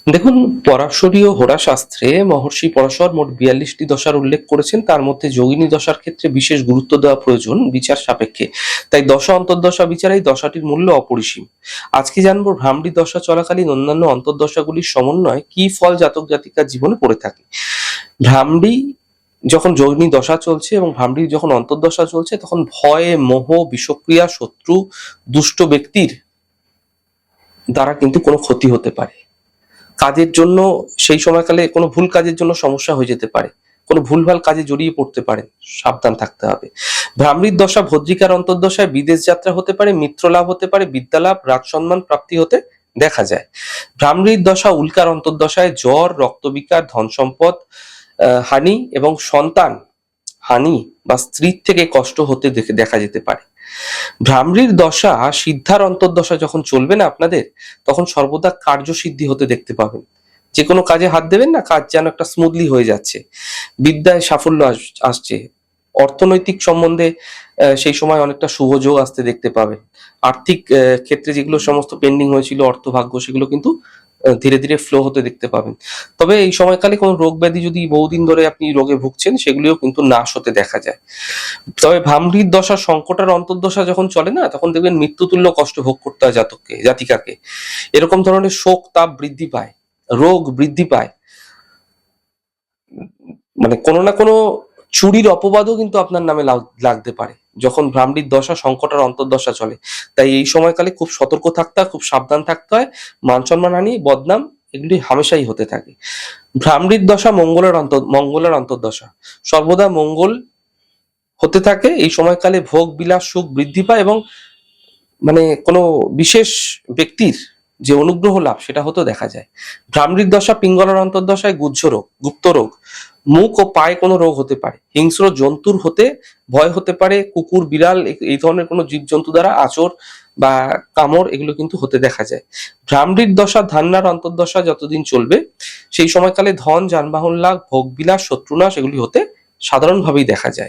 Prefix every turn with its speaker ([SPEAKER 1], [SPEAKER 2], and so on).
[SPEAKER 1] দেখুন, পরাশরীয় হোরা শাস্ত্রে মহর্ষি পরাশর মোট 42টি দশার উল্লেখ করেছেন। তার মধ্যে যোগিনী দশার ক্ষেত্রে বিশেষ গুরুত্ব দেওয়া প্রয়োজন বিচার সাপেক্ষে। তাই দশা অন্তর্দশা বিচারে এই দশাটির মূল্য অপরিসীম। আজকে জানবো ভ্রামরী দশা চলাকালীন অন্যান্য অন্তর্দশাগুলির সমন্বয়ে কি ফল জাতক জাতিকার জীবনে পড়ে থাকে। ভ্রামরী যখন যোগিনী দশা চলছে এবং ভ্রামরী যখন অন্তর্দশা চলছে, তখন ভয়, মোহ, বিষক্রিয়া, শত্রু, দুষ্ট ব্যক্তির দ্বারা কিন্তু কোনো ক্ষতি হতে পারে। কাজের জন্য সেই সময়কালে কোনো ভুল কাজের জন্য সমস্যা হয়ে যেতে পারে, কোনো ভুলভাল কাজে জড়িয়ে পড়তে পারেন, সাবধান থাকতে হবে। ভ্রামরীর দশা ভদ্রিকার অন্তর্দশায় বিদেশ যাত্রা হতে পারে, মিত্র লাভ হতে পারে, বিদ্যালাভ, রাজসম্মান প্রাপ্তি হতে দেখা যায়। ভ্রামরীর দশা উল্কার অন্তর্দশায় জ্বর, রক্তবিকার, ধন সম্পদ হানি এবং সন্তান হানি বা স্ত্রীর থেকে কষ্ট হতে দেখা যেতে পারে। ভ্রামরীর দশা সিদ্ধার অন্তর্দশা যখন চলবে না আপনাদের, তখন সর্বদা কার্যসিদ্ধি হতে দেখতে পাবেন। যে কোনো কাজে হাত দেবেন না, কাজ যেন একটা স্মুথলি হয়ে যাচ্ছে। বিদ্যায় সাফল্য আসছে। অর্থনৈতিক সম্বন্ধে সেই সময় অনেকটা শুভ যোগ আসতে দেখতে পাবেন। আর্থিক ক্ষেত্রে যেগুলো সমস্ত পেন্ডিং হয়েছিল, অর্থভাগ্য, সেগুলো কিন্তু ধীরে ধীরে ফ্লো হতে দেখতে পাবেন। তবে এই সময়কালে কোনো রোগ ব্যাধি যদি বহুদিন ধরে আপনি রোগে ভুগছেন, সেগুলিও কিন্তু নাশ হতে দেখা যায়। তবে ভ্রামরীর দশা সংকট আর অন্তর্দশা যখন চলে না, তখন দেখবেন মৃত্যুতুল্য কষ্ট ভোগ করতে হয় জাতিকাকে। এরকম ধরনের শোক তাপ বৃদ্ধি পায়, রোগ বৃদ্ধি পায়, মানে কোনো না কোনো চুরির অপবাদও কিন্তু আপনার নামে লাগতে পারে যখন ভ্রামরীর দশা সংকট আর অন্তর্দশা চলে। তাই এই সময়কালে খুব সতর্ক থাকতে হয়, খুব সাবধান থাকতে হয়। মান সম্মান হানি, বদনাম, এগুলি হামেশাই হতে থাকে। ভ্রামরীর দশা মঙ্গলের অন্তর্দশা। সর্বদা মঙ্গল হতে থাকে এই সময়কালে। ভোগ বিলাস সুখ বৃদ্ধি পায় এবং মানে কোনো বিশেষ ব্যক্তির যে অনুগ্রহ লাভ, সেটা হতেও দেখা যায়। ভ্রামরীর দশা পিঙ্গলার অন্তর্দশায় গুহ্য রোগ, গুপ্ত রোগ, মুখ ও পায়ে কোনো রোগ হতে পারে। হিংস্র জন্তুর হতে ভয় হতে পারে। কুকুর, বিড়াল, এই ধরনের কোনো জীবজন্তু দ্বারা আচর বা কামড়, এগুলো কিন্তু হতে দেখা যায়। ভ্রামরীর দশা ধান্যার অন্তর্দশা যতদিন চলবে, সেই সময়কালে ধন, যানবাহন লাভ, ভোগ বিলাস, শত্রুনাশ, এগুলি হতে সাধারণভাবেই দেখা যায়।